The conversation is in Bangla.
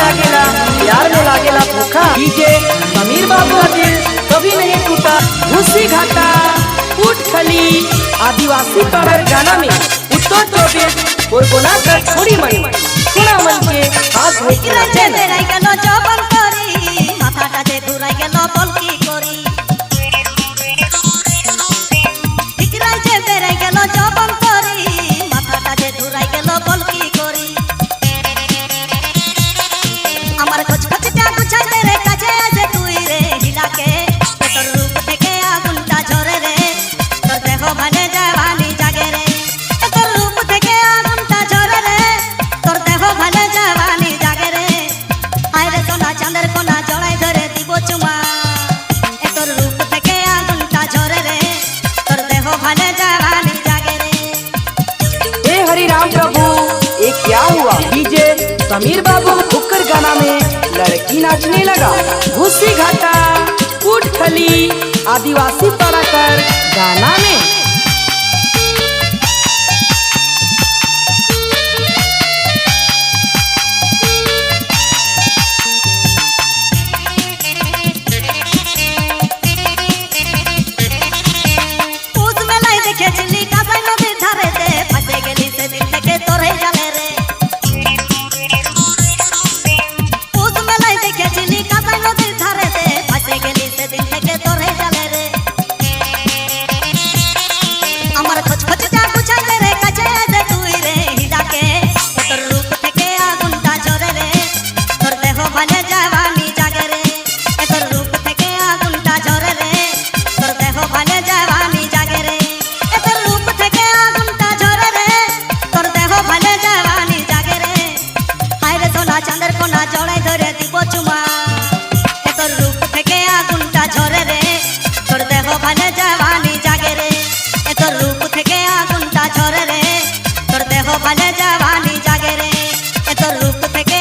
लागेला प्यार में लागेला धोखा। डीजे समीर बाबू का दिल कभी नहीं टूटा। भूसी घाटा पुटखली आदिवासी पाड़र गाना में उत्तर प्रदेश बोरगोना का छोड़ी मई सुना मन के हाथ धोई के नाचे तेराई गेलो जबन करी माथाटा जे घुराई गेलो बलकी करी ठिकराई जे तेराई गेलो जबन करी माथाटा जे घुराई गेलो बलकी करी আমার খচখচটা গুছাই দে রে কাছে আছে তুই রে হিলাকে তোর রূপ থেকে আগুনটা ঝরে রে তোর দেহ ভানে জওয়ানি জাগে রে তোর রূপ থেকে আগুনটা ঝরে রে তোর দেহ ভানে জওয়ানি জাগে রে আয় রে সোনা চাঁদের কোনা জড়াই ধরে দিব চুমা তোর রূপ থেকে আগুনটা ঝরে রে তোর দেহ ভানে জওয়ানি জাগে রে। हे हरि राम प्रभु ये क्या हुआ। डीजे समीर बाबू फुक्कर गाना में लड़की नाचने लगा। भूसी घाटा पुटखली आदिवासी पाड़ा कर गाना में উজ মেলাই দেখেছিলি কাঁসাই নদীর ধারেতে ফাঁসে গেলি সেদিন থেকে তোরে জালে রে উজ মেলাই দেখেছিলি কাঁসাই নদীর ধারেতে ফাঁসে গেলি সেদিন থেকে তোরে জালে রে আমার খচখচটা গুছাই দে রে কাছে আছে তুই রে হিলাকে তোর রূপ থেকে আগুনটা ঝরে রে তোর দেহ ভানে জওয়ানি জাগে রে তোর রূপ থেকে আগুনটা ঝরে রে তোর দেহ ভানে জওয়ানি জাগে রে তোর রূপ থেকে আগুনটা ঝরে রে তোর দেহ ভানে জওয়ানি জাগে রে হায় রে সোনা চাঁদের কোনা জড়াই ধরে দিব চুমা তোর রূপ থেকে আগুনটা ঝরে রে তোর দেহ ভানে জওয়ানি জাগে রে তোর রূপ থেকে আগুনটা ঝরে রে তোর দেহ ভানে জওয়ানি জাগে রে তোর রূপ থেকে